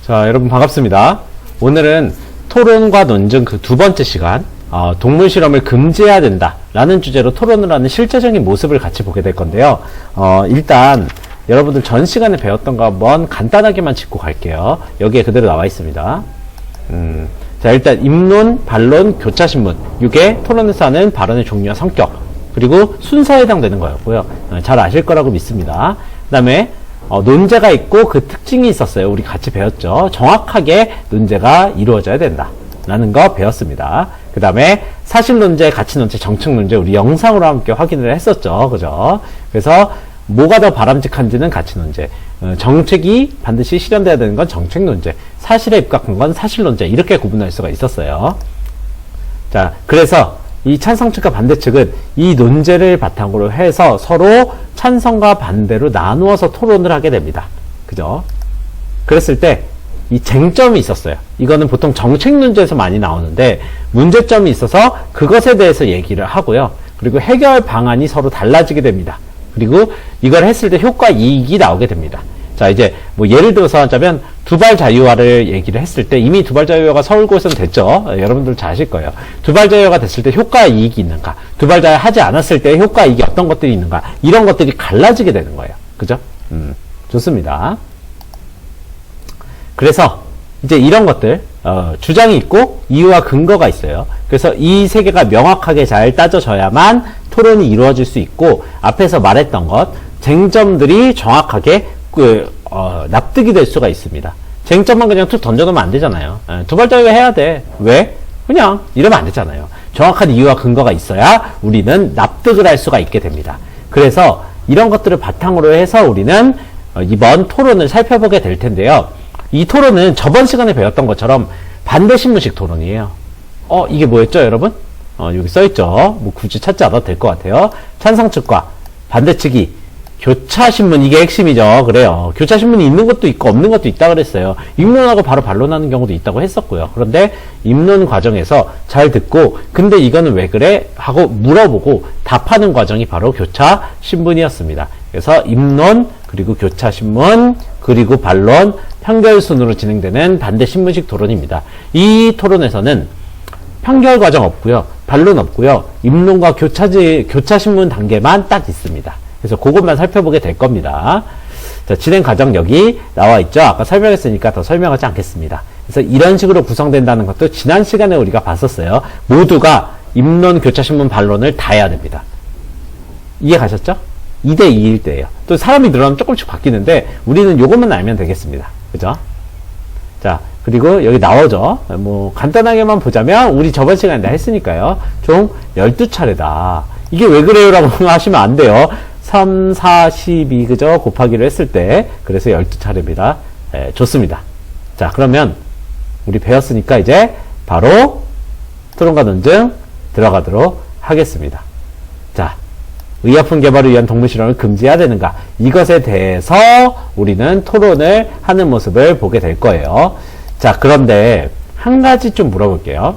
자, 여러분 반갑습니다. 오늘은 토론과 논증 그 두 번째 시간, 동물 실험을 금지해야 된다 라는 주제로 토론을 하는 실제적인 모습을 같이 보게 될 건데요. 일단 여러분들 전 시간에 배웠던 거 한번 간단하게만 짚고 갈게요. 여기에 그대로 나와 있습니다. 자, 일단 입론, 반론, 교차신문, 이게 토론에서 하는 발언의 종류와 성격, 그리고 순서에 해당되는 거였고요. 잘 아실 거라고 믿습니다. 그 다음에 논제가 있고 그 특징이 있었어요. 우리 같이 배웠죠. 정확하게 논제가 이루어져야 된다 라는 거 배웠습니다. 그 다음에 사실논제, 가치논제, 정책논제 우리 영상으로 함께 확인을 했었죠. 그죠? 그래서 뭐가 더 바람직한지는 가치논제, 정책이 반드시 실현돼야 되는 건 정책논제, 사실에 입각한 건 사실논제, 이렇게 구분할 수가 있었어요. 자, 그래서 이 찬성측과 반대측은 이 논제를 바탕으로 해서 서로 찬성과 반대로 나누어서 토론을 하게 됩니다. 그죠? 그랬을 때 이 쟁점이 있었어요. 이거는 보통 정책 논제에서 많이 나오는데 문제점이 있어서 그것에 대해서 얘기를 하고요. 그리고 해결 방안이 서로 달라지게 됩니다. 그리고 이걸 했을 때 효과 이익이 나오게 됩니다. 자, 이제 뭐 예를 들어서 하자면 두발 자유화를 얘기를 했을 때 이미 두발 자유화가 서울고에서는 됐죠. 여러분들 잘 아실 거예요. 두발 자유화가 됐을 때 효과 이익이 있는가, 두발 자유 하지 않았을 때 효과 이익이 어떤 것들이 있는가, 이런 것들이 갈라지게 되는 거예요. 그죠? 좋습니다. 그래서 이제 이런 것들, 주장이 있고 이유와 근거가 있어요. 그래서 이 세 개가 명확하게 잘 따져져야만 토론이 이루어질 수 있고, 앞에서 말했던 것, 쟁점들이 정확하게 납득이 될 수가 있습니다. 쟁점만 그냥 툭 던져놓으면 안 되잖아요. 두발 자유화 해야 돼. 왜? 그냥 이러면 안 되잖아요. 정확한 이유와 근거가 있어야 우리는 납득을 할 수가 있게 됩니다. 그래서 이런 것들을 바탕으로 해서 우리는 이번 토론을 살펴보게 될 텐데요. 이 토론은 저번 시간에 배웠던 것처럼 반대신문식 토론이에요. 이게 뭐였죠, 여러분? 여기 써있죠. 뭐 굳이 찾지 않아도 될 것 같아요. 찬성측과 반대측이 교차신문, 이게 핵심이죠. 그래요. 교차신문이 있는 것도 있고 없는 것도 있다 그랬어요. 입론하고 바로 반론하는 경우도 있다고 했었고요. 그런데 입론 과정에서 잘 듣고 근데 이거는 왜 그래? 하고 물어보고 답하는 과정이 바로 교차신문이었습니다. 그래서 입론, 그리고 교차신문, 그리고 반론, 판결순으로 진행되는 반대신문식 토론입니다. 이 토론에서는 판결 과정 없고요. 반론 없고요. 입론과 교차신문 단계만 딱 있습니다. 그래서 그것만 살펴보게 될 겁니다. 자, 진행 과정 여기 나와 있죠. 아까 설명했으니까 더 설명하지 않겠습니다. 그래서 이런 식으로 구성된다는 것도 지난 시간에 우리가 봤었어요. 모두가 입론, 교차신문, 반론을 다 해야 됩니다. 이해 가셨죠? 2대2일 때예요. 또 사람이 늘어나면 조금씩 바뀌는데 우리는 요것만 알면 되겠습니다. 그죠? 자, 그리고 여기 나오죠. 뭐 간단하게만 보자면 우리 저번 시간에 다 했으니까요. 총 12차례다. 이게 왜 그래요? 라고 하시면 안 돼요. 3, 4, 12, 그죠? 곱하기를 했을 때. 그래서 12차례입니다. 좋습니다. 자, 그러면 우리 배웠으니까 이제 바로 토론과 논증 들어가도록 하겠습니다. 자, 의약품 개발을 위한 동물 실험을 금지해야 되는가? 이것에 대해서 우리는 토론을 하는 모습을 보게 될 거예요. 자, 그런데 한 가지 좀 물어볼게요.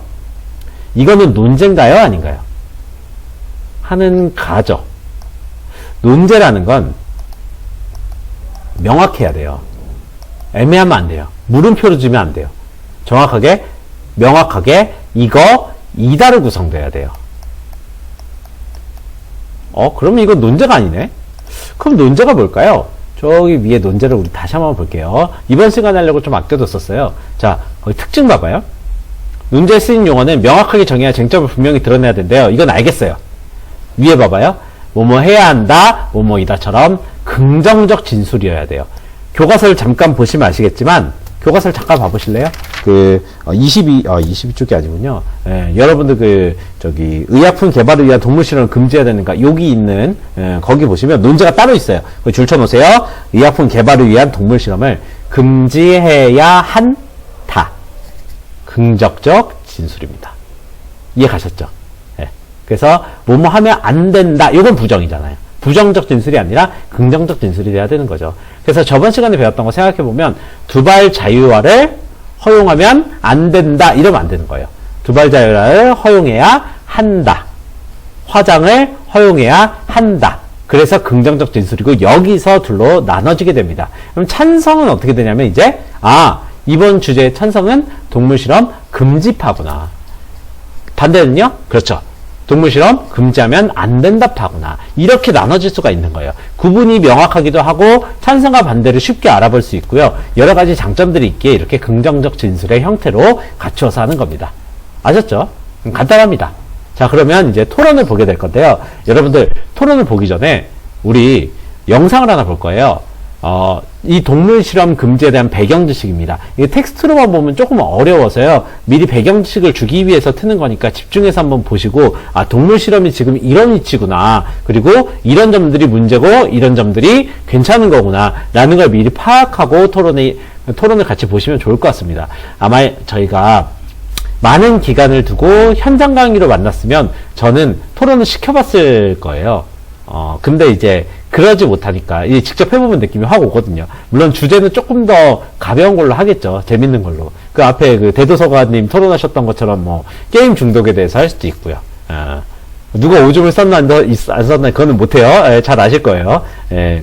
이거는 논제인가요? 아닌가요? 하는 가죠. 논제라는 건 명확해야 돼요. 애매하면 안 돼요. 물음표를 주면 안 돼요. 정확하게, 명확하게 이거 이다로 구성돼야 돼요. 그러면 이건 논제가 아니네? 그럼 논제가 뭘까요? 저기 위에 논제를 우리 다시 한번 볼게요. 이번 시간에 하려고 좀 아껴뒀었어요. 자, 거기 특징 봐봐요. 논제에 쓰인 용어는 명확하게 정해야 쟁점을 분명히 드러내야 된대요. 이건 알겠어요. 위에 봐봐요. 뭐뭐 해야 한다, 뭐뭐이다처럼 긍정적 진술이어야 돼요. 교과서를 잠깐 보시면 아시겠지만, 교과서를 잠깐 봐보실래요? 22쪽이 아니군요. 여러분들 의약품 개발을 위한 동물 실험을 금지해야 되는가? 여기 있는, 거기 보시면 논제가 따로 있어요. 거기 줄 쳐놓으세요. 의약품 개발을 위한 동물 실험을 금지해야 한다. 긍정적 진술입니다. 이해 가셨죠? 그래서 뭐뭐 하면 안 된다. 이건 부정이잖아요. 부정적 진술이 아니라 긍정적 진술이 돼야 되는 거죠. 그래서 저번 시간에 배웠던 거 생각해보면 두발 자유화를 허용하면 안 된다. 이러면 안 되는 거예요. 두발 자유화를 허용해야 한다. 화장을 허용해야 한다. 그래서 긍정적 진술이고 여기서 둘로 나눠지게 됩니다. 그럼 찬성은 어떻게 되냐면 이제 이번 주제의 찬성은 동물 실험 금지파구나. 반대는요? 그렇죠. 동물 실험 금지하면 안 된다 파구나. 이렇게 나눠질 수가 있는 거예요. 구분이 명확하기도 하고 찬성과 반대를 쉽게 알아볼 수 있고요. 여러 가지 장점들이 있기에 이렇게 긍정적 진술의 형태로 갖추어서 하는 겁니다. 아셨죠? 간단합니다. 자, 그러면 이제 토론을 보게 될 건데요. 여러분들 토론을 보기 전에 우리 영상을 하나 볼 거예요. 이 동물 실험 금지에 대한 배경 지식입니다. 이게 텍스트로만 보면 조금 어려워서요. 미리 배경 지식을 주기 위해서 트는 거니까 집중해서 한번 보시고, 아, 동물 실험이 지금 이런 위치구나. 그리고 이런 점들이 문제고 이런 점들이 괜찮은 거구나. 라는 걸 미리 파악하고 토론을 같이 보시면 좋을 것 같습니다. 아마 저희가 많은 기간을 두고 현장 강의로 만났으면 저는 토론을 시켜봤을 거예요. 근데 이제 그러지 못하니까 이제 직접 해보면 느낌이 확 오거든요. 물론 주제는 조금 더 가벼운 걸로 하겠죠. 재밌는 걸로. 그 앞에 그 대도서관님 토론하셨던 것처럼 뭐 게임 중독에 대해서 할 수도 있고요. 누가 오줌을 쌌나 안 쌌나 그거는 못해요. 잘 아실 거예요.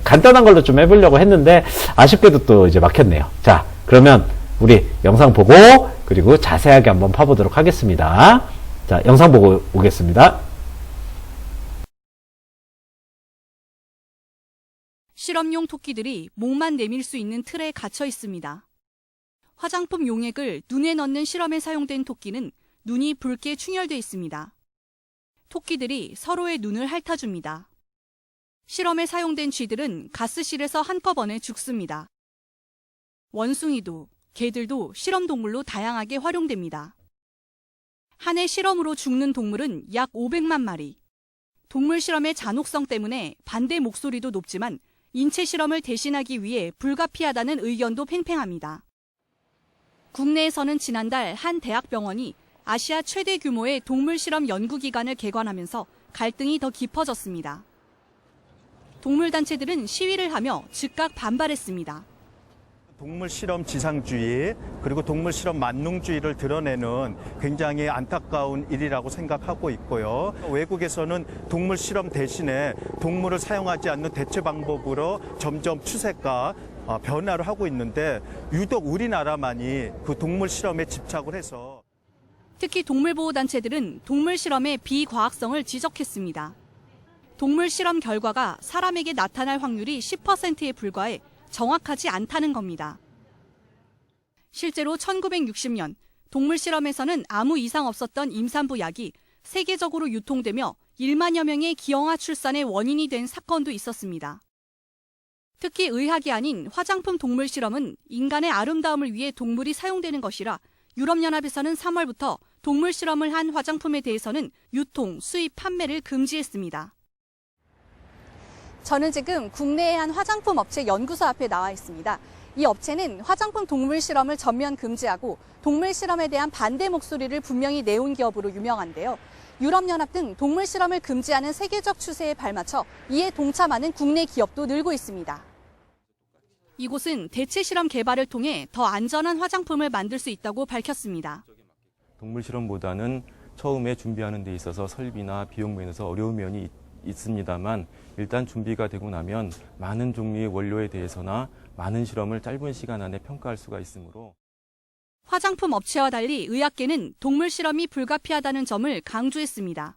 간단한 걸로 좀 해보려고 했는데 아쉽게도 또 이제 막혔네요. 자, 그러면 우리 영상 보고 그리고 자세하게 한번 파보도록 하겠습니다. 자, 영상 보고 오겠습니다. 실험용 토끼들이 목만 내밀 수 있는 틀에 갇혀 있습니다. 화장품 용액을 눈에 넣는 실험에 사용된 토끼는 눈이 붉게 충혈되어 있습니다. 토끼들이 서로의 눈을 핥아줍니다. 실험에 사용된 쥐들은 가스실에서 한꺼번에 죽습니다. 원숭이도, 개들도 실험 동물로 다양하게 활용됩니다. 한 해 실험으로 죽는 동물은 약 500만 마리. 동물 실험의 잔혹성 때문에 반대 목소리도 높지만 인체 실험을 대신하기 위해 불가피하다는 의견도 팽팽합니다. 국내에서는 지난달 한 대학병원이 아시아 최대 규모의 동물 실험 연구기관을 개관하면서 갈등이 더 깊어졌습니다. 동물단체들은 시위를 하며 즉각 반발했습니다. 동물 실험 지상주의 그리고 동물 실험 만능주의를 드러내는 굉장히 안타까운 일이라고 생각하고 있고요. 외국에서는 동물 실험 대신에 동물을 사용하지 않는 대체 방법으로 점점 추세가 변화를 하고 있는데 유독 우리나라만이 그 동물 실험에 집착을 해서 특히 동물보호단체들은 동물 실험의 비과학성을 지적했습니다. 동물 실험 결과가 사람에게 나타날 확률이 10%에 불과해 정확하지 않다는 겁니다. 실제로 1960년 동물 실험에서는 아무 이상 없었던 임산부 약이 세계적으로 유통되며 1만여 명의 기형아 출산의 원인이 된 사건도 있었습니다. 특히 의학이 아닌 화장품 동물 실험은 인간의 아름다움을 위해 동물이 사용되는 것이라 유럽연합에서는 3월부터 동물 실험을 한 화장품에 대해서는 유통, 수입, 판매를 금지했습니다. 저는 지금 국내의 한 화장품 업체 연구소 앞에 나와 있습니다. 이 업체는 화장품 동물 실험을 전면 금지하고 동물 실험에 대한 반대 목소리를 분명히 내온 기업으로 유명한데요. 유럽연합 등 동물 실험을 금지하는 세계적 추세에 발맞춰 이에 동참하는 국내 기업도 늘고 있습니다. 이곳은 대체 실험 개발을 통해 더 안전한 화장품을 만들 수 있다고 밝혔습니다. 동물 실험보다는 처음에 준비하는 데 있어서 설비나 비용 면에서 어려운 면이 있습니다만 일단 준비가 되고 나면 많은 종류의 원료에 대해서나 많은 실험을 짧은 시간 안에 평가할 수가 있으므로 화장품 업체와 달리 의학계는 동물 실험이 불가피하다는 점을 강조했습니다.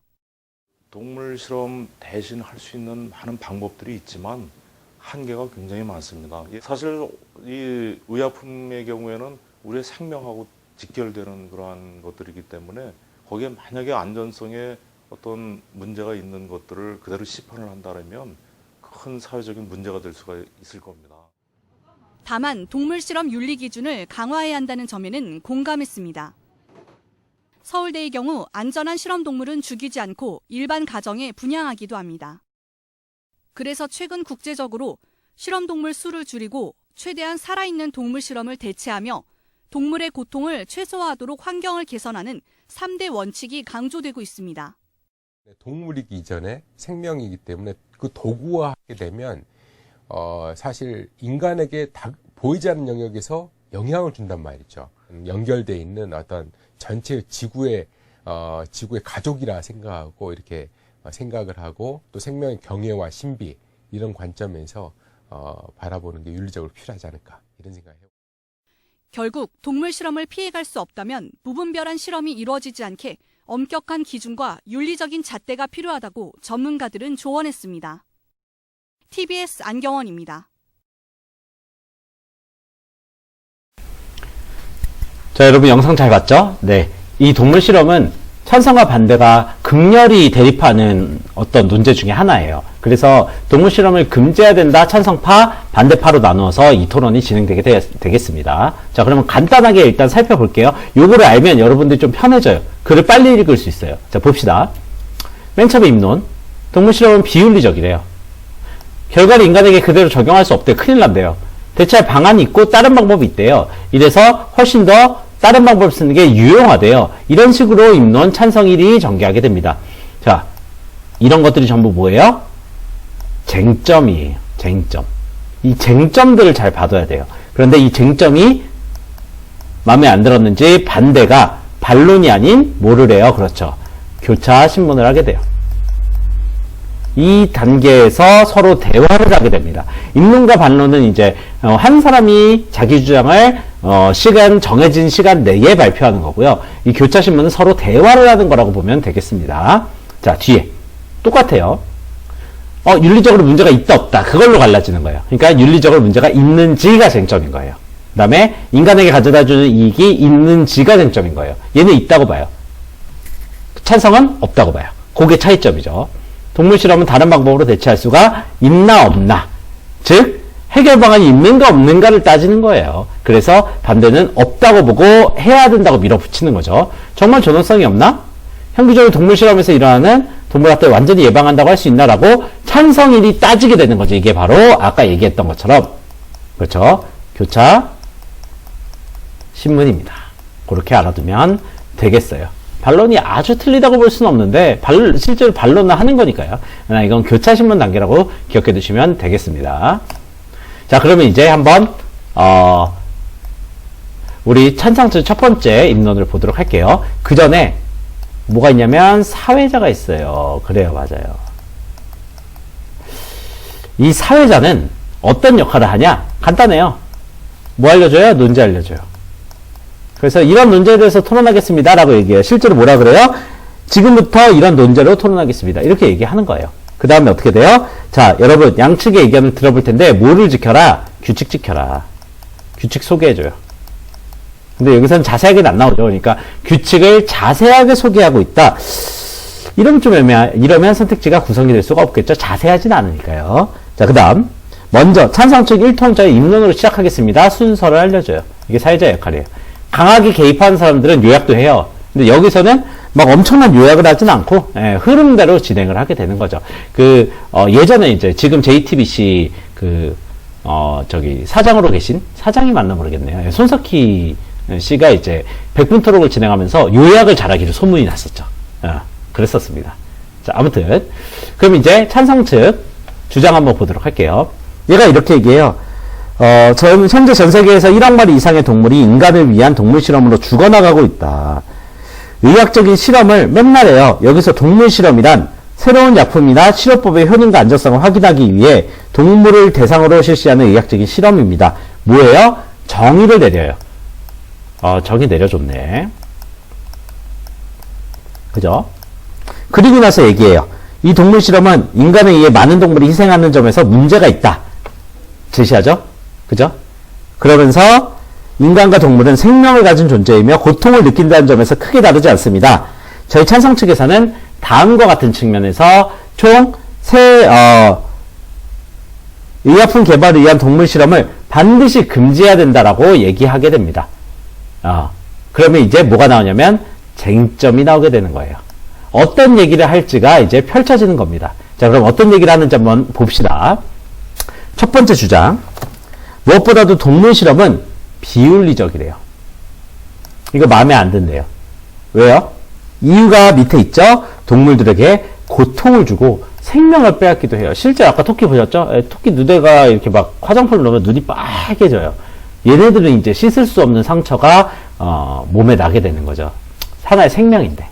동물 실험 대신 할 수 있는 많은 방법들이 있지만 한계가 굉장히 많습니다. 사실 이 의약품의 경우에는 우리의 생명하고 직결되는 그러한 것들이기 때문에 거기에 만약에 안전성에 어떤 문제가 있는 것들을 그대로 시판을 한다면 큰 사회적인 문제가 될 수가 있을 겁니다. 다만 동물 실험 윤리 기준을 강화해야 한다는 점에는 공감했습니다. 서울대의 경우 안전한 실험 동물은 죽이지 않고 일반 가정에 분양하기도 합니다. 그래서 최근 국제적으로 실험 동물 수를 줄이고 최대한 살아있는 동물 실험을 대체하며 동물의 고통을 최소화하도록 환경을 개선하는 3대 원칙이 강조되고 있습니다. 동물이기 이전에 생명이기 때문에 그 도구화하게 되면 사실 인간에게 보이지 않는 영역에서 영향을 준단 말이죠. 연결되어 있는 어떤 전체 지구의 가족이라 생각하고 이렇게 생각을 하고 또 생명의 경애와 신비 이런 관점에서 바라보는 게 윤리적으로 필요하지 않을까 이런 생각을 해요. 결국 동물 실험을 피해갈 수 없다면 무분별한 실험이 이루어지지 않게 엄격한 기준과 윤리적인 잣대가 필요하다고 전문가들은 조언했습니다. TBS 안경원입니다. 자, 여러분 영상 잘 봤죠? 네. 이 동물 실험은 찬성과 반대가 극렬히 대립하는 어떤 논제 중에 하나예요. 그래서 동물 실험을 금지해야 된다 찬성파, 반대파로 나누어서 이 토론이 진행되게 되겠습니다. 자, 그러면 간단하게 일단 살펴볼게요. 요거를 알면 여러분들이 좀 편해져요. 글을 빨리 읽을 수 있어요. 자, 봅시다. 맨 처음에 입론. 동물 실험은 비윤리적이래요. 결과를 인간에게 그대로 적용할 수 없대요. 큰일 난대요. 대체할 방안이 있고 다른 방법이 있대요. 이래서 훨씬 더 다른 방법을 쓰는 게 유용하대요. 이런 식으로 입론 찬성 1이 전개하게 됩니다. 자, 이런 것들이 전부 뭐예요? 쟁점이에요. 쟁점. 이 쟁점들을 잘 봐둬야 돼요. 그런데 이 쟁점이 마음에 안 들었는지 반대가 반론이 아닌 뭐를 해요? 그렇죠. 교차 신문을 하게 돼요. 이 단계에서 서로 대화를 하게 됩니다. 입론과 반론은 이제 한 사람이 자기 주장을 정해진 시간 내에 발표하는 거고요. 이 교차 신문은 서로 대화를 하는 거라고 보면 되겠습니다. 자, 뒤에 똑같아요. 윤리적으로 문제가 있다 없다 그걸로 갈라지는 거예요. 그러니까 윤리적으로 문제가 있는지가 쟁점인 거예요. 그 다음에 인간에게 가져다주는 이익이 있는지가 쟁점인 거예요. 얘는 있다고 봐요. 찬성은 없다고 봐요. 그게 차이점이죠. 동물 실험은 다른 방법으로 대체할 수가 있나 없나, 즉 해결 방안이 있는가 없는가를 따지는 거예요. 그래서 반대는 없다고 보고 해야 된다고 밀어붙이는 거죠. 정말 전원성이 없나? 현기적으로 동물 실험에서 일어나는 동물 학대를 완전히 예방한다고 할 수 있나라고 찬성일이 따지게 되는 거죠. 이게 바로 아까 얘기했던 것처럼, 그렇죠? 교차 신문입니다. 그렇게 알아두면 되겠어요. 반론이 아주 틀리다고 볼 수는 없는데 실제로 반론을 하는 거니까요. 이건 교차 신문 단계라고 기억해 두시면 되겠습니다. 자, 그러면 이제 한번 우리 찬성측 첫 번째 입론을 보도록 할게요. 그 전에 뭐가 있냐면 사회자가 있어요. 그래요, 맞아요. 이 사회자는 어떤 역할을 하냐? 간단해요. 뭐 알려줘요? 논제 알려줘요. 그래서 이런 논제에 대해서 토론하겠습니다 라고 얘기해요. 실제로 뭐라 그래요? 지금부터 이런 논제로 토론하겠습니다. 이렇게 얘기하는 거예요. 그 다음에 어떻게 돼요? 자, 여러분 양측의 의견을 들어볼 텐데 뭐를 지켜라? 규칙 지켜라. 규칙 소개해줘요. 근데 여기서는 자세하게는 안 나오죠. 그러니까 규칙을 자세하게 소개하고 있다. 이러면 좀 이러면 선택지가 구성이 될 수가 없겠죠. 자세하지는 않으니까요. 자, 그 다음 먼저 찬성측 1통자의 입론으로 시작하겠습니다. 순서를 알려줘요. 이게 사회자의 역할이에요. 강하게 개입하는 사람들은 요약도 해요. 근데 여기서는 막 엄청난 요약을 하진 않고 흐름대로 진행을 하게 되는 거죠. 예전에 이제 지금 JTBC 사장으로 계신 사장이 맞나 모르겠네요. 손석희 씨가 이제 100분 토론을 진행하면서 요약을 잘하기로 소문이 났었죠. 그랬었습니다. 자, 아무튼 그럼 이제 찬성 측 주장 한번 보도록 할게요. 얘가 이렇게 얘기해요. 현재 전 세계에서 1억 마리 이상의 동물이 인간을 위한 동물 실험으로 죽어나가고 있다. 의학적인 실험을 맨날 해요. 여기서 동물 실험이란 새로운 약품이나 치료법의 효능과 안전성을 확인하기 위해 동물을 대상으로 실시하는 의학적인 실험입니다. 뭐예요? 정의를 내려요. 정의 내려줬네. 그죠? 그리고 나서 얘기해요. 이 동물 실험은 인간에 의해 많은 동물이 희생하는 점에서 문제가 있다. 제시하죠? 그죠? 그러면서 인간과 동물은 생명을 가진 존재이며 고통을 느낀다는 점에서 크게 다르지 않습니다. 저희 찬성 측에서는 다음과 같은 측면에서 총 의약품 개발을 위한 동물 실험을 반드시 금지해야 된다라고 얘기하게 됩니다. 그러면 이제 뭐가 나오냐면 쟁점이 나오게 되는 거예요. 어떤 얘기를 할지가 이제 펼쳐지는 겁니다. 자, 그럼 어떤 얘기를 하는지 한번 봅시다. 첫 번째 주장. 무엇보다도 동물 실험은 비윤리적이래요. 이거 마음에 안 든대요. 왜요? 이유가 밑에 있죠? 동물들에게 고통을 주고 생명을 빼앗기도 해요. 실제 아까 토끼 보셨죠? 토끼 눈에가 이렇게 막 화장품을 넣으면 눈이 빨개져요. 얘네들은 이제 씻을 수 없는 상처가 몸에 나게 되는 거죠. 하나의 생명인데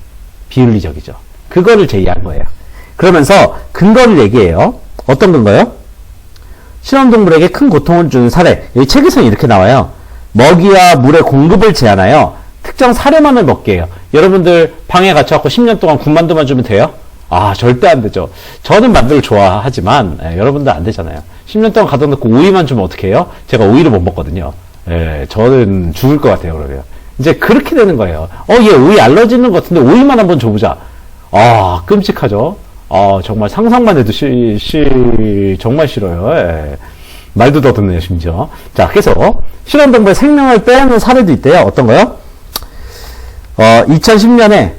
비윤리적이죠. 그거를 제의한 거예요. 그러면서 근거를 얘기해요. 어떤 근거요? 실험동물에게 큰 고통을 주는 사례. 여기 책에서는 이렇게 나와요. 먹이와 물의 공급을 제한하여 특정 사료만을 먹게 해요. 여러분들 방에 갇혀갖고 10년 동안 군만두만 주면 돼요? 아, 절대 안 되죠. 저는 만두를 좋아하지만 여러분들 안 되잖아요. 10년 동안 가둬놓고 오이만 주면 어떻게 해요? 제가 오이를 못 먹거든요. 저는 죽을 것 같아요, 그러면. 이제 그렇게 되는 거예요. 얘 오이 알러지 있는 것 같은데 오이만 한번 줘보자. 아, 끔찍하죠? 정말 상상만 해도 정말 싫어요. 말도 더듬네요, 심지어. 자, 그래서 실험동물의 생명을 빼앗는 사례도 있대요. 어떤 거요? 2010년에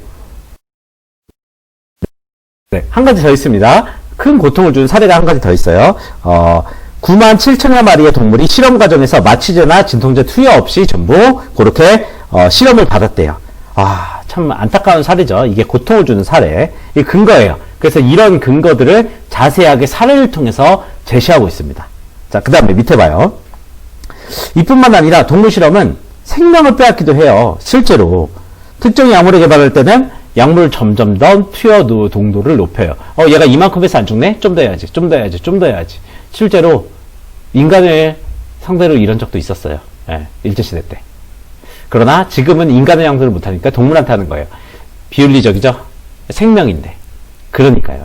한 가지 더 있습니다. 큰 고통을 준 사례가 한 가지 더 있어요. 9만 7천여 마리의 동물이 실험 과정에서 마취제나 진통제 투여 없이 전부 그렇게 실험을 받았대요. 아, 참 안타까운 사례죠. 이게 고통을 주는 사례. 이 근거예요. 그래서 이런 근거들을 자세하게 사례를 통해서 제시하고 있습니다. 자, 그 다음에 밑에 봐요. 이뿐만 아니라 동물 실험은 생명을 빼앗기도 해요. 실제로 특정 약물을 개발할 때는 약물을 점점 더 투여 농도를 높여요. 얘가 이만큼 해서 안 죽네? 좀 더 해야지, 좀 더 해야지, 좀 더 해야지. 실제로 인간을 상대로 이런 적도 있었어요. 일제시대 때. 그러나 지금은 인간의 양도를 못하니까 동물한테 하는 거예요. 비윤리적이죠? 생명인데. 그러니까요.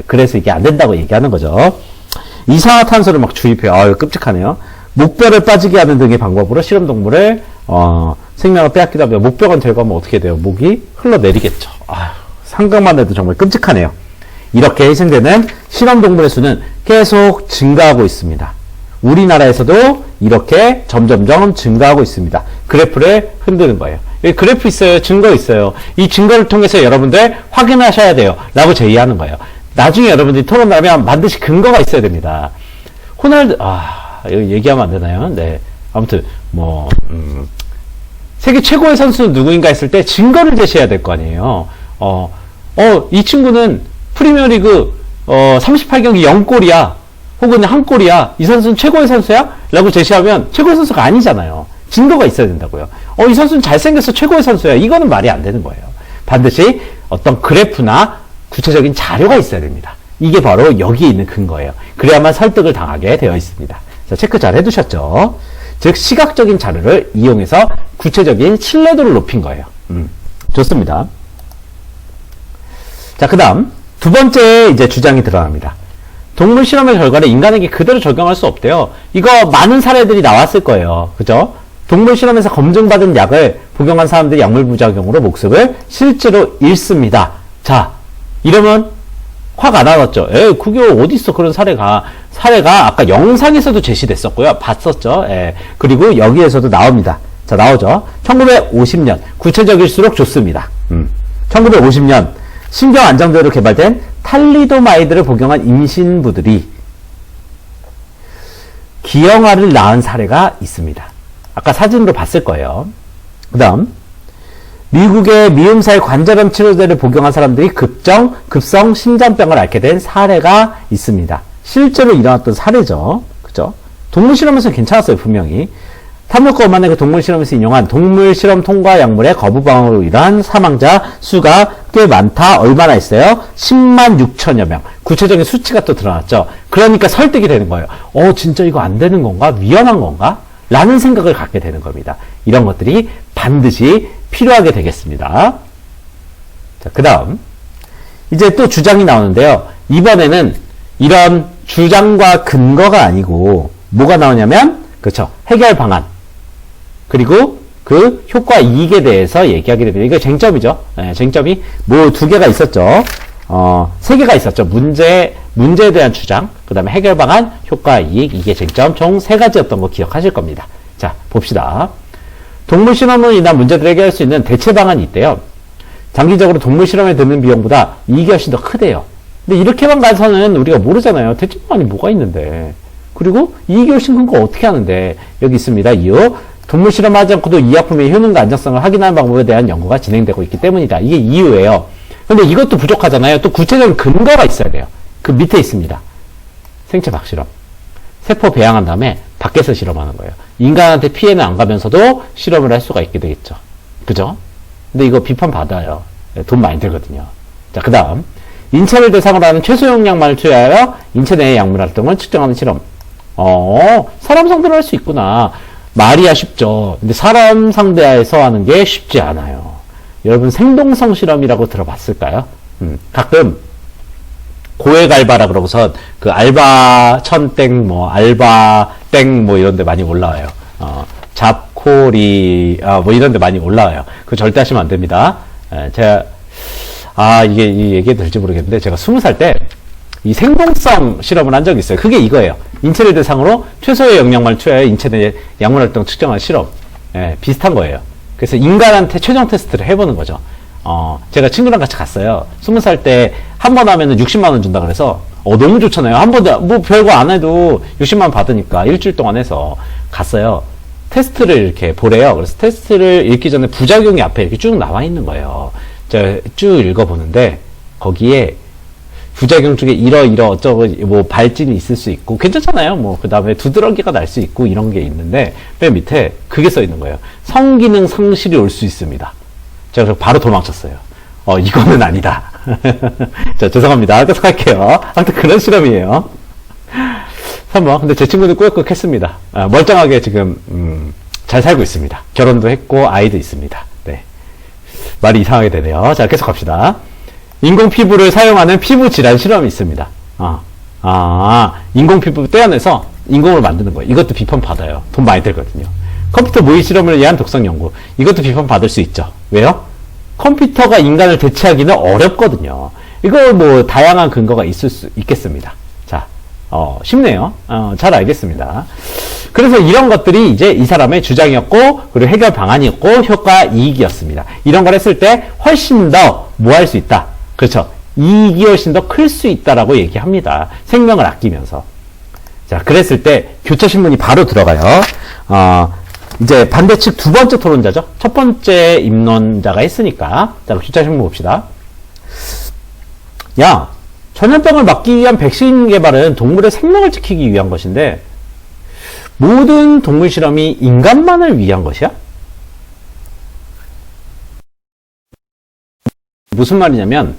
그래서 이게 안 된다고 얘기하는 거죠. 이산화탄소를 막 주입해요. 이거 끔찍하네요. 목뼈를 빠지게 하는 등의 방법으로 실험동물을 생명을 빼앗기다 보면 목뼈가 제거하면 어떻게 돼요? 목이 흘러내리겠죠. 생각만 해도 정말 끔찍하네요. 이렇게 희생되는 실험동물의 수는 계속 증가하고 있습니다. 우리나라에서도 이렇게 점점점 증가하고 있습니다. 그래프를 흔드는 거예요. 여기 그래프 있어요. 증거 있어요. 이 증거를 통해서 여러분들 확인하셔야 돼요. 라고 제의하는 거예요. 나중에 여러분들이 토론하면 반드시 근거가 있어야 됩니다. 호날두, 여기 얘기하면 안 되나요? 네. 아무튼, 세계 최고의 선수는 누구인가 했을 때 증거를 제시해야 될 거 아니에요. 이 친구는 프리미어리그, 38경기 0골이야. 혹은 1골이야. 이 선수는 최고의 선수야? 라고 제시하면 최고의 선수가 아니잖아요. 증거가 있어야 된다고요. 이 선수는 잘생겨서 최고의 선수야. 이거는 말이 안 되는 거예요. 반드시 어떤 그래프나 구체적인 자료가 있어야 됩니다. 이게 바로 여기에 있는 근거예요. 그래야만 설득을 당하게 되어 있습니다. 자, 체크 잘 해두셨죠? 즉, 시각적인 자료를 이용해서 구체적인 신뢰도를 높인 거예요. 좋습니다. 자, 그 다음, 두 번째 이제 주장이 드러납니다. 동물 실험의 결과를 인간에게 그대로 적용할 수 없대요. 이거 많은 사례들이 나왔을 거예요. 그죠? 동물 실험에서 검증받은 약을 복용한 사람들이 약물 부작용으로 목숨을 실제로 잃습니다. 자, 이러면 화가 안 났죠. 그게 어딨어, 그런 사례가. 아까 영상에서도 제시됐었고요. 봤었죠. 그리고 여기에서도 나옵니다. 자, 나오죠. 1950년. 구체적일수록 좋습니다. 1950년. 신경 안정제로 개발된 탈리도마이드를 복용한 임신부들이 기형아를 낳은 사례가 있습니다. 아까 사진으로 봤을 거예요. 그 다음, 미국의 미음살 관절염 치료제를 복용한 사람들이 급성 심장병을 앓게 된 사례가 있습니다. 실제로 일어났던 사례죠. 그죠? 동물 실험에서 괜찮았어요, 분명히. 탐욕과 오만의 그 동물 실험에서 인용한 동물 실험 통과 약물의 거부 방어로 인한 사망자 수가 꽤 많다. 얼마나 있어요? 10만 6천여 명. 구체적인 수치가 또 드러났죠. 그러니까 설득이 되는 거예요. 진짜 이거 안 되는 건가? 위험한 건가? 라는 생각을 갖게 되는 겁니다. 이런 것들이 반드시 필요하게 되겠습니다. 자, 그 다음. 이제 또 주장이 나오는데요. 이번에는 이런 주장과 근거가 아니고 뭐가 나오냐면, 그렇죠. 해결 방안. 그리고 그 효과 이익에 대해서 얘기하게 됩니다. 이거 쟁점이죠. 쟁점이 두 개가 있었죠. 3개가 있었죠. 문제에 대한 주장, 그 다음에 해결 방안, 효과 이익, 이게 쟁점 총 3가지였던 거 기억하실 겁니다. 자, 봅시다. 동물 실험으로 인한 문제들을 해결할 수 있는 대체 방안이 있대요. 장기적으로 동물 실험에 드는 비용보다 이익이 훨씬 더 크대요. 근데 이렇게만 가서는 우리가 모르잖아요. 대체 방안이 뭐가 있는데. 그리고 이익이 훨씬 큰 거 어떻게 하는데. 여기 있습니다. 이유. 동물 실험하지 않고도 이 약품의 효능과 안정성을 확인하는 방법에 대한 연구가 진행되고 있기 때문이다. 이게 이유예요. 근데 이것도 부족하잖아요. 또 구체적인 근거가 있어야 돼요. 그 밑에 있습니다. 생체 박실험. 세포 배양한 다음에 밖에서 실험하는 거예요. 인간한테 피해는 안 가면서도 실험을 할 수가 있게 되겠죠. 그죠? 근데 이거 비판 받아요. 돈 많이 들거든요. 자, 그 다음. 인체를 대상으로 하는 최소 용량만을 투여하여 인체 내의 약물 활동을 측정하는 실험. 사람 상대로 할 수 있구나. 말이야 쉽죠. 근데 사람 상대에서 하는 게 쉽지 않아요. 여러분 생동성 실험이라고 들어봤을까요? 가끔 고액 알바라 그러고서 그 알바 천땡 뭐 알바 땡 뭐 이런 데 많이 올라와요. 잡코리 뭐 이런 데 많이 올라와요. 그거 절대 하시면 안 됩니다. 제가 이게 이 얘기 될지 모르겠는데 제가 20살 때 이 생동성 실험을 한 적이 있어요. 그게 이거예요. 인체를 대상으로 최소의 영양만을 투여하여 인체 내 약물 활동 측정한 실험. 비슷한 거예요. 그래서 인간한테 최종 테스트를 해보는 거죠. 제가 친구랑 같이 갔어요. 20살 때 한 번 하면은 60만 원 준다 그래서 너무 좋잖아요. 한 번도 뭐 별거 안 해도 60만 원 받으니까 일주일 동안 해서 갔어요. 테스트를 이렇게 보래요. 그래서 테스트를 읽기 전에 부작용이 앞에 이렇게 쭉 나와 있는 거예요. 제가 쭉 읽어보는데 거기에 부작용 중에 이러 어쩌고 뭐 발진이 있을 수 있고 괜찮잖아요. 뭐 그 다음에 두드러기가 날 수 있고 이런 게 있는데 맨 밑에 그게 써 있는 거예요. 성기능 상실이 올 수 있습니다. 제가 그래서 바로 도망쳤어요. 이거는 아니다. 자, 죄송합니다. 계속할게요. 아무튼 그런 실험이에요. 3번. 근데 제 친구는 꾸역꾸역 했습니다. 멀쩡하게 지금 잘 살고 있습니다. 결혼도 했고 아이도 있습니다. 네. 말이 이상하게 되네요. 자, 계속 갑시다. 인공 피부를 사용하는 피부 질환 실험이 있습니다. 인공 피부 떼어내서 인공으로 만드는 거예요. 이것도 비판 받아요. 돈 많이 들거든요. 컴퓨터 모의 실험을 위한 독성 연구. 이것도 비판 받을 수 있죠. 왜요? 컴퓨터가 인간을 대체하기는 어렵거든요. 이거 뭐 다양한 근거가 있을 수 있겠습니다. 자, 쉽네요. 잘 알겠습니다. 그래서 이런 것들이 이제 이 사람의 주장이었고, 그리고 해결 방안이었고, 효과 이익이었습니다. 이런 걸 했을 때 훨씬 더 뭐 할 수 있다. 그렇죠. 이익이 훨씬 더 클 수 있다라고 얘기합니다. 생명을 아끼면서. 자, 그랬을 때 교차신문이 바로 들어가요. 이제 반대측 두 번째 토론자죠. 첫 번째 입론자가 했으니까. 자, 교차신문 봅시다. 야, 전염병을 막기 위한 백신 개발은 동물의 생명을 지키기 위한 것인데 모든 동물 실험이 인간만을 위한 것이야? 무슨 말이냐면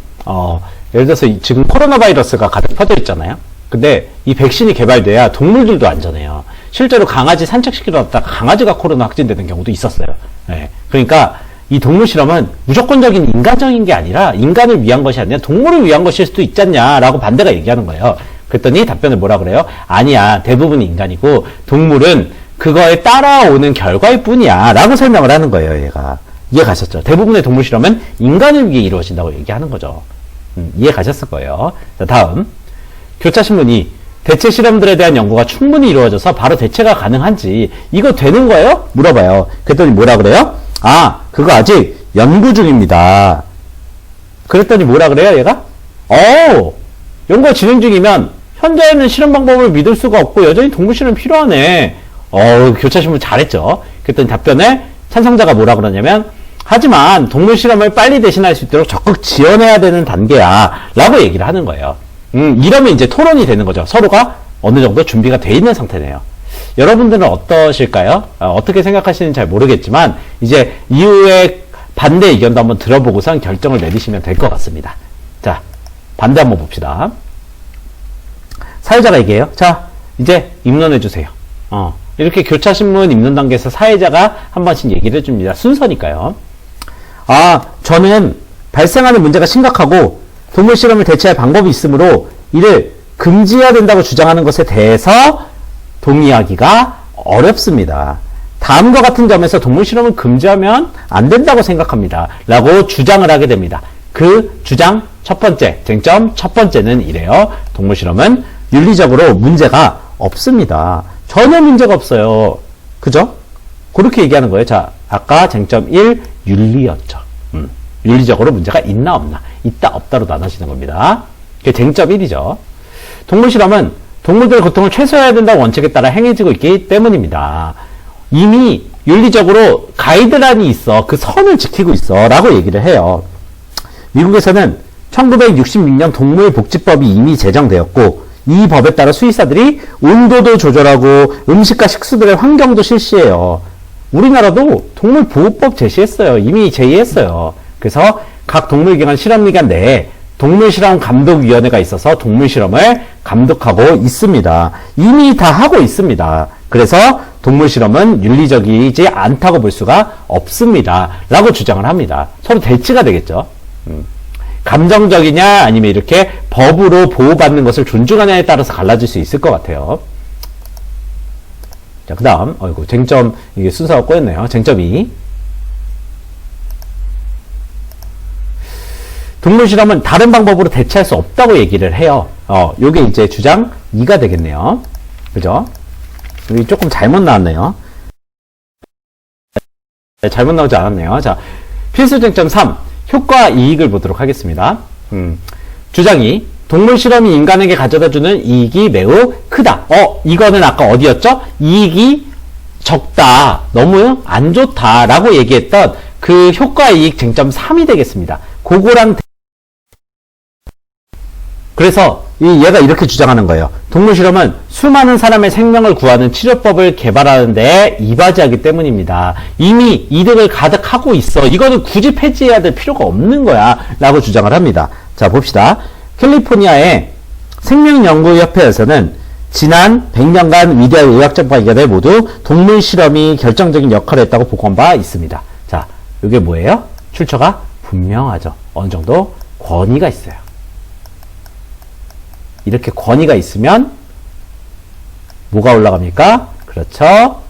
예를 들어서 지금 코로나 바이러스가 가득 퍼져 있잖아요. 근데 이 백신이 개발돼야 동물들도 안전해요. 실제로 강아지 산책시키러 갔다가 강아지가 코로나 확진되는 경우도 있었어요. 네. 그러니까 이 동물 실험은 무조건적인 인간적인 게 아니라 인간을 위한 것이 아니라 동물을 위한 것일 수도 있지 않냐라고 반대가 얘기하는 거예요. 그랬더니 답변을 뭐라 그래요? 아니야, 대부분 인간이고 동물은 그거에 따라오는 결과일 뿐이야 라고 설명을 하는 거예요. 얘가 이해 가셨죠? 대부분의 동물 실험은 인간을 위해 이루어진다고 얘기하는 거죠. 이해 가셨을 거예요. 자, 다음 교차신문이 대체 실험들에 대한 연구가 충분히 이루어져서 바로 대체가 가능한지 이거 되는 거예요? 물어봐요. 그랬더니 뭐라 그래요? 그거 아직 연구 중입니다. 그랬더니 뭐라 그래요, 얘가? 연구가 진행 중이면 현재는 실험 방법을 믿을 수가 없고 여전히 동물 실험이 필요하네. 교차신문 잘했죠. 그랬더니 답변에 찬성자가 뭐라 그러냐면 하지만 동물 실험을 빨리 대신할 수 있도록 적극 지원해야 되는 단계야 라고 얘기를 하는 거예요. 이러면 이제 토론이 되는 거죠. 서로가 어느 정도 준비가 돼 있는 상태네요. 여러분들은 어떠실까요? 어떻게 생각하시는지 잘 모르겠지만 이제 이후에 반대 의견도 한번 들어보고선 결정을 내리시면 될 것 같습니다. 자, 반대 한번 봅시다. 사회자가 얘기해요. 자, 이제 입론해 주세요. 이렇게 교차신문 입론 단계에서 사회자가 한 번씩 얘기를 해줍니다. 순서니까요. 저는 발생하는 문제가 심각하고 동물 실험을 대체할 방법이 있으므로 이를 금지해야 된다고 주장하는 것에 대해서 동의하기가 어렵습니다. 다음과 같은 점에서 동물 실험을 금지하면 안 된다고 생각합니다. 라고 주장을 하게 됩니다. 그 주장 첫 번째, 쟁점 첫 번째는 이래요. 동물 실험은 윤리적으로 문제가 없습니다. 전혀 문제가 없어요. 그죠? 그렇게 얘기하는 거예요. 자, 아까 쟁점 1, 윤리였죠. 윤리적으로 문제가 있나 없나. 있다 없다로 나눠지는 겁니다. 그게 쟁점 1이죠. 동물 실험은 동물들의 고통을 최소화해야 된다는 원칙에 따라 행해지고 있기 때문입니다. 이미 윤리적으로 가이드라인이 있어. 그 선을 지키고 있어. 라고 얘기를 해요. 미국에서는 1966년 동물복지법이 이미 제정되었고 이 법에 따라 수의사들이 온도도 조절하고 음식과 식수들의 환경도 실시해요. 우리나라도 동물보호법 제시했어요. 이미 제의했어요. 그래서 각 동물기관 실험기관 내에 동물실험감독위원회가 있어서 동물실험을 감독하고 있습니다. 이미 다 하고 있습니다. 그래서 동물 실험은 윤리적이지 않다고 볼 수가 없습니다. 라고 주장을 합니다. 서로 대치가 되겠죠. 감정적이냐 아니면 이렇게 법으로 보호받는 것을 존중하냐에 따라서 갈라질 수 있을 것 같아요. 자, 그 다음 쟁점, 이게 순서가 꼬였네요. 쟁점 2. 동물 실험은 다른 방법으로 대체할 수 없다고 얘기를 해요. 요게 이제 주장 2가 되겠네요. 그죠? 여기 조금 잘못 나왔네요. 네, 잘못 나오지 않았네요. 자, 필수 쟁점 3. 효과 이익을 보도록 하겠습니다. 주장 2. 동물 실험이 인간에게 가져다주는 이익이 매우 크다. 이거는 아까 어디였죠? 이익이 적다. 너무 안 좋다. 라고 얘기했던 그 효과 이익 쟁점 3이 되겠습니다. 그거랑 그래서 얘가 이렇게 주장하는 거예요. 동물 실험은 수많은 사람의 생명을 구하는 치료법을 개발하는 데 이바지하기 때문입니다. 이미 이득을 가득하고 있어. 이거는 굳이 폐지해야 될 필요가 없는 거야. 라고 주장을 합니다. 자, 봅시다. 캘리포니아의 생명연구협회에서는 지난 100년간 위대한 의학적 발견에 모두 동물 실험이 결정적인 역할을 했다고 보고한 바 있습니다. 자, 이게 뭐예요? 출처가 분명하죠. 어느 정도 권위가 있어요. 이렇게 권위가 있으면 뭐가 올라갑니까? 그렇죠.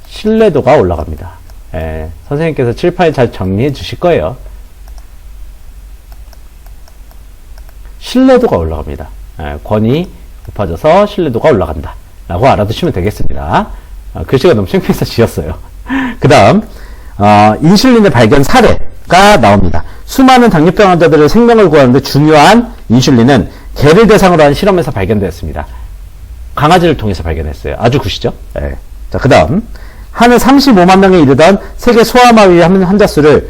신뢰도가 올라갑니다. 선생님께서 칠판에 잘 정리해 주실 거예요. 신뢰도가 올라갑니다. 권위 높아져서 신뢰도가 올라간다. 라고 알아두시면 되겠습니다. 글씨가 너무 창피해서 지었어요. 그 다음, 인슐린의 발견 사례가 나옵니다. 수많은 당뇨병 환자들의 생명을 구하는데 중요한 인슐린은 개를 대상으로 한 실험에서 발견되었습니다. 강아지를 통해서 발견했어요. 아주 굿이죠? 네. 자, 그 다음. 한 해 35만 명에 이르던 세계 소아마비 환자 수를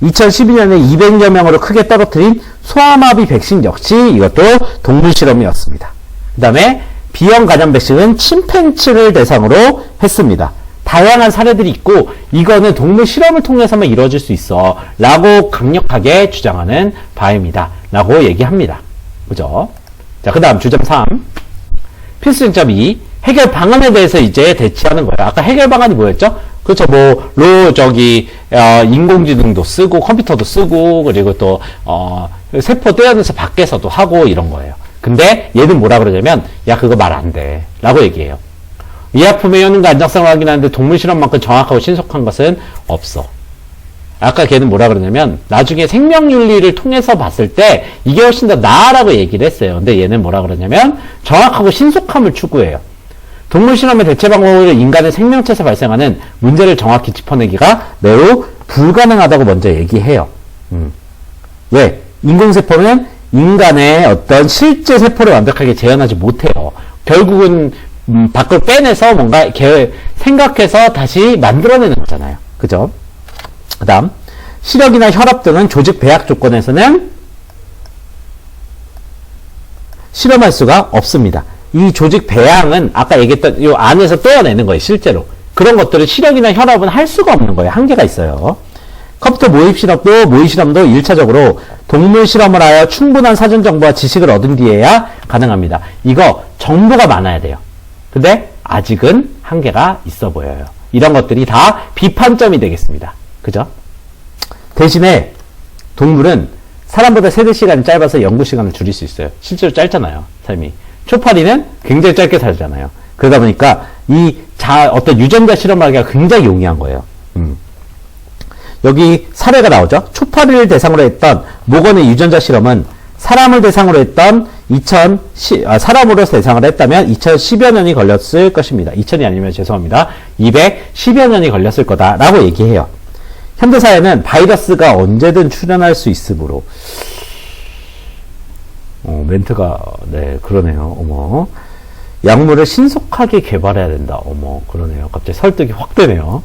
2012년에 200여 명으로 크게 떨어뜨린 소아마비 백신 역시 이것도 동물 실험이었습니다. 그 다음에 비형 간염 백신은 침팬치를 대상으로 했습니다. 다양한 사례들이 있고 이거는 동물 실험을 통해서만 이루어질 수 있어 라고 강력하게 주장하는 바입니다. 라고 얘기합니다. 그죠? 자, 그 다음 주점 3. 필수 쟁점 2. 해결 방안에 대해서 이제 대치하는 거예요. 아까 해결 방안이 뭐였죠? 그렇죠. 인공지능도 쓰고, 컴퓨터도 쓰고, 그리고 또, 세포 떼어내서 밖에서도 하고, 이런 거예요. 근데 얘는 뭐라 그러냐면, 야, 그거 말 안 돼. 라고 얘기해요. 의약품의 효능과 안정성을 확인하는데 동물 실험만큼 정확하고 신속한 것은 없어. 아까 걔는 뭐라 그러냐면 나중에 생명윤리를 통해서 봤을 때 이게 훨씬 더 나아라고 얘기를 했어요. 근데 얘는 뭐라 그러냐면 정확하고 신속함을 추구해요. 동물 실험의 대체 방법으로 인간의 생명체에서 발생하는 문제를 정확히 짚어내기가 매우 불가능하다고 먼저 얘기해요. 왜? 인공세포는 인간의 어떤 실제 세포를 완벽하게 재현하지 못해요. 결국은 밖을 빼내서 뭔가 생각해서 다시 만들어내는 거잖아요. 그죠? 그 다음, 시력이나 혈압 등은 조직 배약 조건에서는 실험할 수가 없습니다. 이 조직 배양은 아까 얘기했던 이 안에서 떼어내는 거예요, 실제로. 그런 것들을 시력이나 혈압은 할 수가 없는 거예요. 한계가 있어요. 컴퓨터 모의 실험도 1차적으로 동물 실험을 하여 충분한 사전 정보와 지식을 얻은 뒤에야 가능합니다. 이거 정보가 많아야 돼요. 근데 아직은 한계가 있어 보여요. 이런 것들이 다 비판점이 되겠습니다. 그죠? 대신에 동물은 사람보다 세대 시간이 짧아서 연구 시간을 줄일 수 있어요. 실제로 짧잖아요, 삶이. 초파리는 굉장히 짧게 살잖아요. 그러다 보니까 어떤 유전자 실험을 하기가 굉장히 용이한 거예요. 여기 사례가 나오죠? 초파리를 대상으로 했던 모건의 유전자 실험은 사람을 대상으로 했던 사람으로서 대상을 했다면 2010여 년이 걸렸을 것입니다. 2000이 아니면 죄송합니다. 210여 년이 걸렸을 거다라고 얘기해요. 현대사회는 바이러스가 언제든 출현할 수 있으므로 멘트가 그러네요. 어머. 약물을 신속하게 개발해야 된다. 어머, 그러네요. 갑자기 설득이 확 되네요.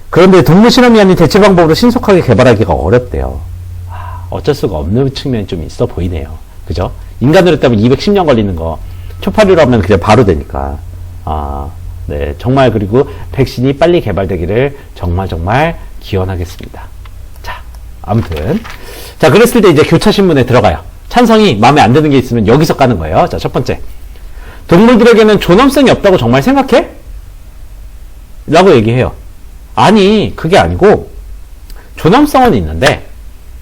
그런데 동물 실험이 아닌 대체 방법으로 신속하게 개발하기가 어렵대요. 어쩔 수가 없는 측면이 좀 있어 보이네요. 그죠? 인간으로 했다면 210년 걸리는 거 초파리로 하면 그냥 바로 되니까. 네, 정말. 그리고 백신이 빨리 개발되기를 정말 기원하겠습니다. 자, 아무튼. 자, 그랬을 때 이제 교차신문에 들어가요. 찬성이 마음에 안 드는 게 있으면 여기서 까는 거예요. 자, 첫 번째. 동물들에게는 존엄성이 없다고 정말 생각해? 라고 얘기해요. 아니, 그게 아니고, 존엄성은 있는데,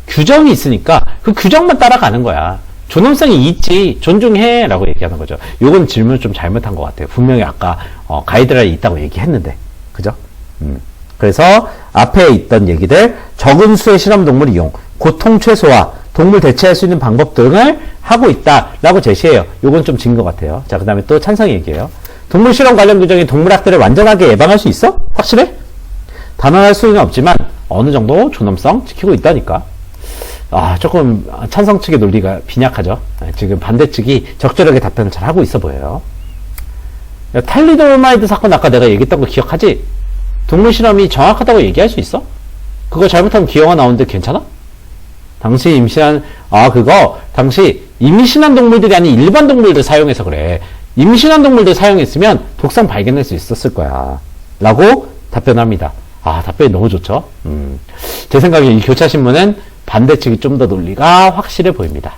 규정이 있으니까 그 규정만 따라가는 거야. 존엄성이 있지, 존중해 라고 얘기하는 거죠. 요건 질문 좀 잘못한 것 같아요. 분명히 아까 가이드라인이 있다고 얘기했는데, 그죠? 그래서 앞에 있던 얘기들, 적은 수의 실험동물 이용, 고통 최소화, 동물 대체할 수 있는 방법 등을 하고 있다라고 제시해요. 요건 좀 진 것 같아요. 자, 그 다음에 또 찬성 얘기예요. 동물 실험 관련 규정이 동물학대를 완전하게 예방할 수 있어? 확실해? 단언할 수는 없지만 어느 정도 존엄성 지키고 있다니까. 조금 찬성 측의 논리가 빈약하죠. 지금 반대 측이 적절하게 답변을 잘 하고 있어 보여요. 탈리도마이드 사건 아까 내가 얘기했던 거 기억하지? 동물 실험이 정확하다고 얘기할 수 있어? 그거 잘못하면 기형아 나오는데 괜찮아? 당시 임신한 동물들이 아닌 일반 동물들 사용해서 그래. 임신한 동물들 사용했으면 독성 발견할 수 있었을 거야. 라고 답변합니다. 답변이 너무 좋죠? 제 생각에 이 교차신문은 반대 측이 좀 더 논리가 확실해 보입니다.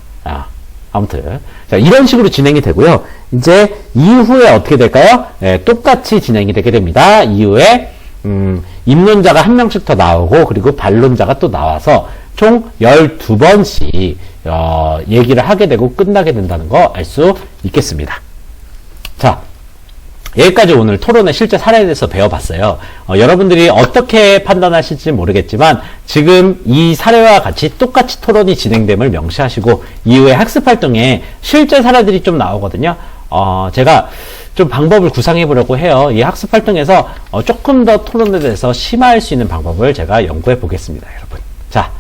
아무튼. 자, 이런 식으로 진행이 되고요. 이제 이후에 어떻게 될까요? 똑같이 진행이 되게 됩니다. 이후에, 입론자가 한 명씩 더 나오고, 그리고 반론자가 또 나와서 총 12번씩, 얘기를 하게 되고 끝나게 된다는 거 알 수 있겠습니다. 자, 여기까지 오늘 토론의 실제 사례에 대해서 배워봤어요. 여러분들이 어떻게 판단하실지 모르겠지만 지금 이 사례와 같이 똑같이 토론이 진행됨을 명시하시고 이후에 학습활동에 실제 사례들이 좀 나오거든요. 제가 좀 방법을 구상해 보려고 해요. 이 학습활동에서 조금 더 토론에 대해서 심화할 수 있는 방법을 제가 연구해 보겠습니다, 여러분. 자,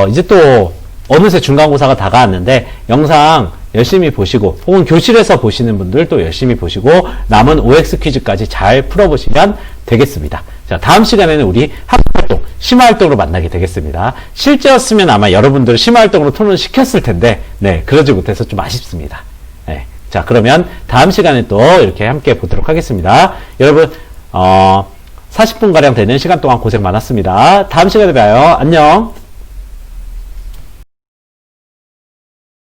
이제 또 어느새 중간고사가 다가왔는데 영상 열심히 보시고 혹은 교실에서 보시는 분들 또 열심히 보시고 남은 OX 퀴즈까지 잘 풀어보시면 되겠습니다. 자, 다음 시간에는 우리 학습활동, 심화활동으로 만나게 되겠습니다. 실제였으면 아마 여러분들 심화활동으로 토론을 시켰을 텐데 네, 그러지 못해서 좀 아쉽습니다. 네, 자, 그러면 다음 시간에 또 이렇게 함께 보도록 하겠습니다. 여러분 40분가량 되는 시간 동안 고생 많았습니다. 다음 시간에 봐요. 안녕.